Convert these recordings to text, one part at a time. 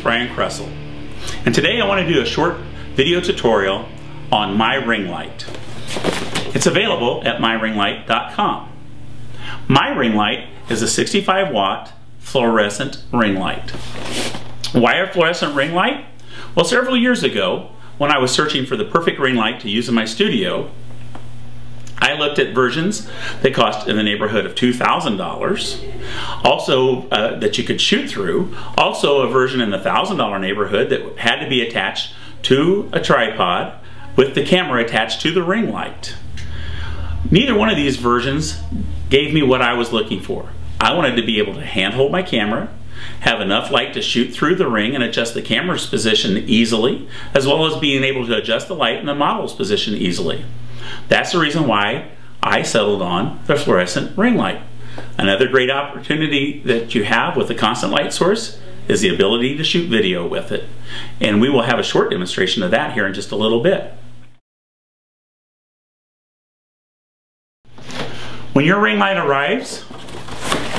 Brian Kressel, and today I want to do a short video tutorial on my Ringlight. It's available at myringlight.com. My Ringlight is a 65 watt fluorescent ring light. Why a fluorescent ring light? Well, several years ago, when I was searching for the perfect ring light to use in my studio, I looked at versions that cost in the neighborhood of $2,000, also that you could shoot through, also a version in the $1,000 neighborhood that had to be attached to a tripod with the camera attached to the ring light. Neither one of these versions gave me what I was looking for. I wanted to be able to handhold my camera, have enough light to shoot through the ring and adjust the camera's position easily, as well as being able to adjust the light in the model's position easily. That's the reason why I settled on the fluorescent ring light. Another great opportunity that you have with a constant light source is the ability to shoot video with it. And we will have a short demonstration of that here in just a little bit. When your ring light arrives,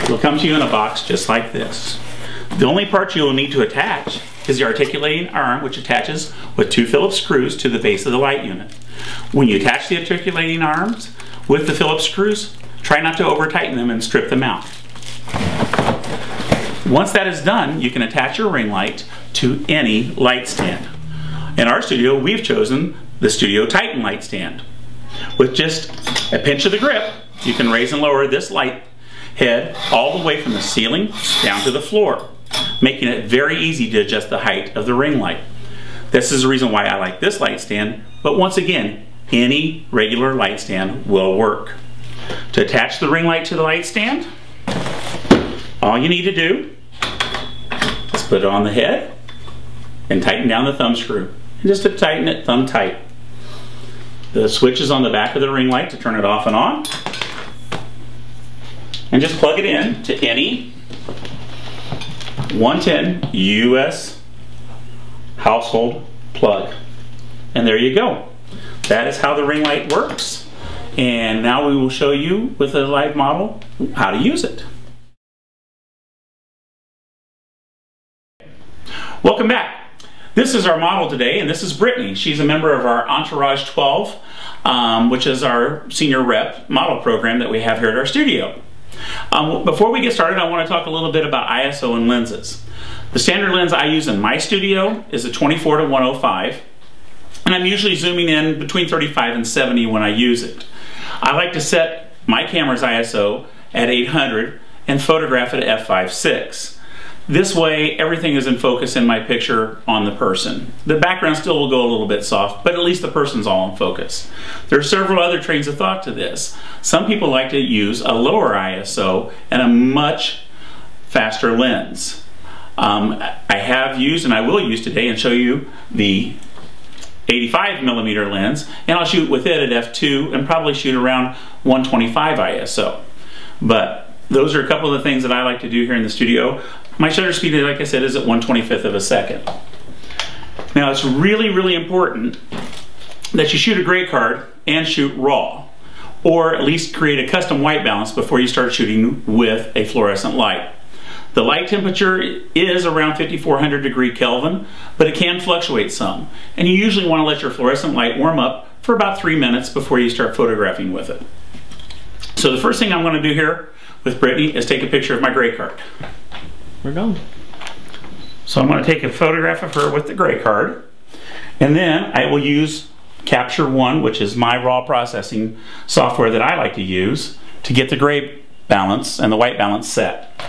it'll come to you in a box just like this. The only part you will need to attach is the articulating arm, which attaches with 2 Phillips screws to the base of the light unit. When you attach the articulating arms with the Phillips screws, try not to over tighten them and strip them out. Once that is done, you can attach your ring light to any light stand. In our studio, we've chosen the Studio Titan light stand. With just a pinch of the grip, you can raise and lower this light head all the way from the ceiling down to the floor, making it very easy to adjust the height of the ring light. This is the reason why I like this light stand, but once again, any regular light stand will work. To attach the ring light to the light stand, all you need to do is put it on the head and tighten down the thumb screw. And just to tighten it, thumb tight. The switch is on the back of the ring light to turn it off and on. And just plug it in to any 110 US household plug. And there you go. That is how the ring light works. And now we will show you with a live model how to use it. Welcome back. This is our model today, and this is Brittany. She's a member of our Entourage 12, which is our senior rep model program that we have here at our studio. Before we get started, I want to talk a little bit about ISO and lenses. The standard lens I use in my studio is a 24 to 105, and I'm usually zooming in between 35 and 70 when I use it. I like to set my camera's ISO at 800 and photograph it at f/5.6. This way, everything is in focus in my picture on the person. The background still will go a little bit soft, but at least the person's all in focus. There are several other trains of thought to this. Some people like to use a lower ISO and a much faster lens. I have used, and I will use today and show you the 85mm lens, and I'll shoot with it at f2 and probably shoot around 125 ISO. But those are a couple of the things that I like to do here in the studio. My shutter speed, like I said, is at 1/25 of a second. Now it's really, really important that you shoot a gray card and shoot raw, or at least create a custom white balance before you start shooting with a fluorescent light. The light temperature is around 5400 degree Kelvin, but it can fluctuate some. And you usually want to let your fluorescent light warm up for about 3 minutes before you start photographing with it. So the first thing I'm going to do here with Brittany is take a picture of my gray card. We're going. So I'm going to take a photograph of her with the gray card, and then I will use Capture One, which is my raw processing software that I like to use to get the gray balance and the white balance set.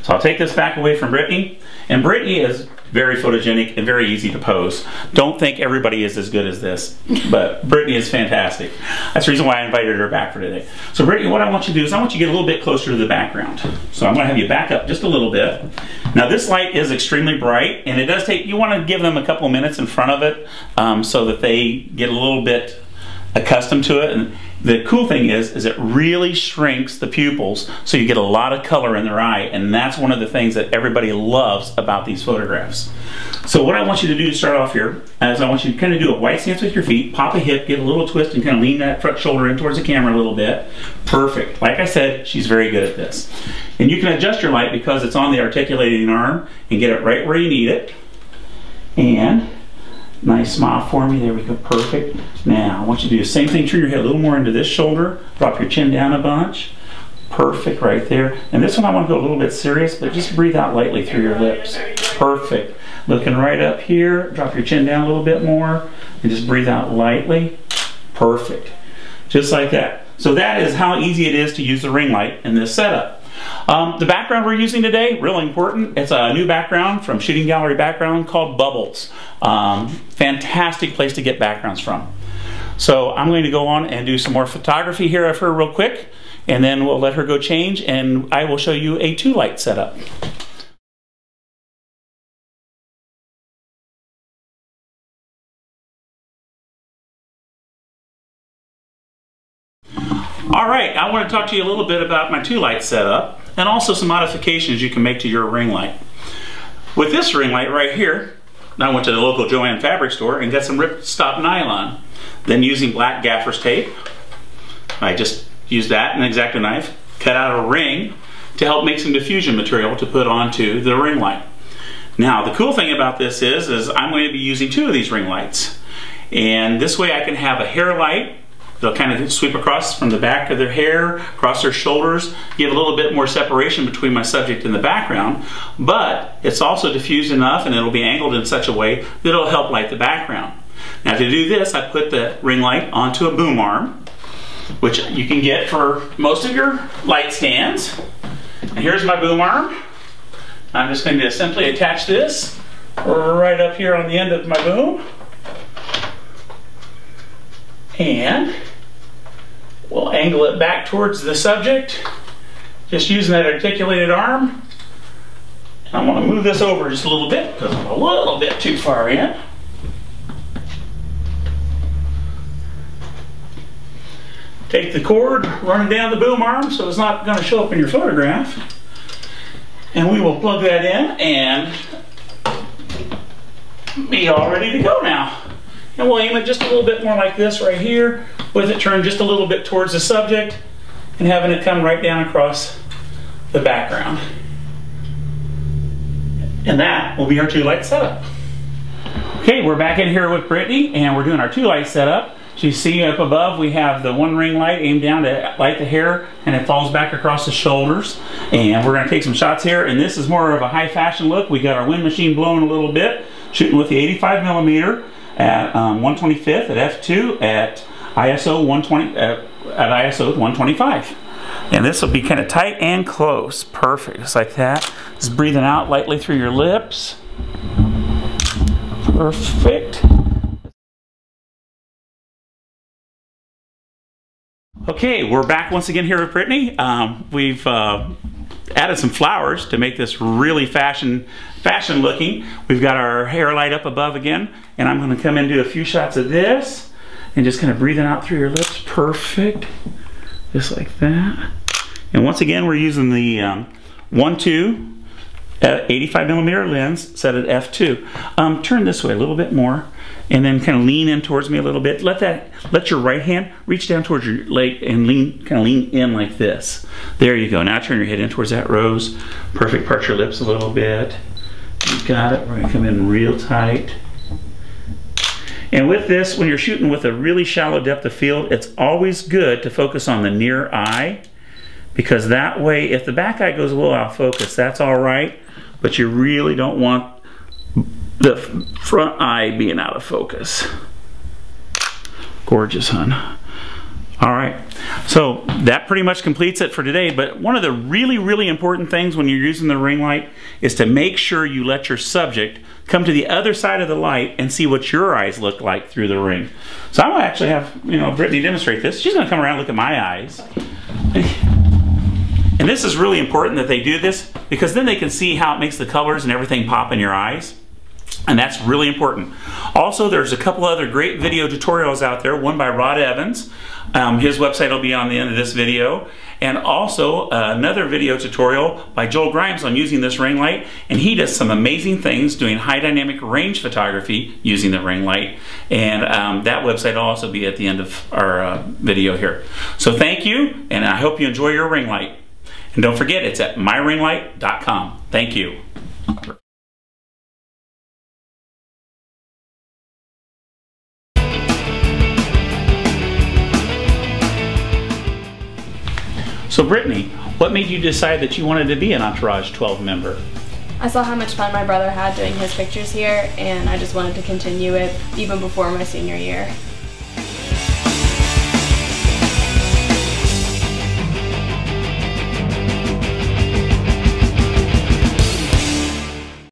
So I'll take this back away from Brittany, and Brittany is very photogenic and very easy to pose. Don't think everybody is as good as this, but Brittany is fantastic. That's the reason why I invited her back for today. So Brittany, what I want you to do is I want you to get a little bit closer to the background. So I'm going to have you back up just a little bit. Now this light is extremely bright, and it does take, you want to give them a couple of minutes in front of it so that they get a little bit accustomed to it. And the cool thing is it really shrinks the pupils so you get a lot of color in their eye, and that's one of the things that everybody loves about these photographs. So what I want you to do to start off here is I want you to kind of do a white stance with your feet, pop a hip, get a little twist, and kind of lean that front shoulder in towards the camera a little bit. Perfect. Like I said, she's very good at this. And you can adjust your light because it's on the articulating arm and get it right where you need it. And nice smile for me. There we go. Perfect. Now, I want you to do the same thing. Turn your head a little more into this shoulder. Drop your chin down a bunch. Perfect right there. And this one I want to go a little bit serious, but just breathe out lightly through your lips. Perfect. Looking right up here. Drop your chin down a little bit more and just breathe out lightly. Perfect. Just like that. So that is how easy it is to use the Ringlight in this setup. The background we're using today, really important. It's a new background from Shooting Gallery Background called Bubbles. Fantastic place to get backgrounds from. So I'm going to go on and do some more photography here of her real quick, and then we'll let her go change, and I will show you a 2-light setup. All right, I want to talk to you a little bit about my 2-light setup and also some modifications you can make to your ring light. With this ring light right here, I went to the local Joann fabric store and got some ripstop nylon. Then using black gaffer's tape, I just used that and an X-Acto knife, cut out a ring to help make some diffusion material to put onto the ring light. Now the cool thing about this is I'm going to be using 2 of these ring lights. And this way I can have a hair light. They'll kind of sweep across from the back of their hair, across their shoulders, give a little bit more separation between my subject and the background, but it's also diffused enough and it'll be angled in such a way that it'll help light the background. Now to do this, I put the ring light onto a boom arm, which you can get for most of your light stands. And here's my boom arm. I'm just going to simply attach this right up here on the end of my boom. And we'll angle it back towards the subject, just using that articulated arm. And I want to move this over just a little bit because I'm a little bit too far in. Take the cord, run it down the boom arm so it's not going to show up in your photograph. And we will plug that in and be all ready to go now. And we'll aim it just a little bit more like this right here, with it turned just a little bit towards the subject and having it come right down across the background. And that will be our 2-light setup. Okay, we're back in here with Brittany and we're doing our 2-light setup. So you see up above we have the 1 ring light aimed down to light the hair, and it falls back across the shoulders. And we're going to take some shots here, and this is more of a high fashion look. We got our wind machine blowing a little bit, shooting with the 85mm at 1/25 at f2 at ISO 120 at ISO 125. And this will be kind of tight and close. Perfect, just like that. Just breathing out lightly through your lips. Perfect. Okay, we're back once again here with Brittany. We've added some flowers to make this really fashion looking. We've got our hair light up above again, and I'm going to come in and do a few shots of this and just kind of breathing out through your lips. Perfect, just like that. And once again, we're using the 1.2 85mm lens set at f2. Turn this way a little bit more, and then kind of lean in towards me a little bit. Let your right hand reach down towards your leg and kind of lean in like this. There you go. Now turn your head in towards that rose. Perfect. Part your lips a little bit. You got it. We're going to come in real tight. And with this, when you're shooting with a really shallow depth of field, it's always good to focus on the near eye, because that way, if the back eye goes a little out of focus, that's all right, but you really don't want the front eye being out of focus. Gorgeous, hun. All right, so that pretty much completes it for today, but one of the really important things when you're using the ring light is to make sure you let your subject come to the other side of the light and see what your eyes look like through the ring. So I'm gonna actually have Brittany demonstrate this. She's gonna come around and look at my eyes. And this is really important that they do this, because then they can see how it makes the colors and everything pop in your eyes. And that's really important. Also, there's a couple other great video tutorials out there, one by Rod Evans His website will be on the end of this video, and also another video tutorial by Joel Grimes on using this ring light, and he does some amazing things doing high dynamic range photography using the ring light, and that website will also be at the end of our video here. So thank you, and I hope you enjoy your ring light. And don't forget, it's at myringlight.com. Thank you. So Brittany, what made you decide that you wanted to be an Entourage 12 member? I saw how much fun my brother had doing his pictures here, and I just wanted to continue it even before my senior year.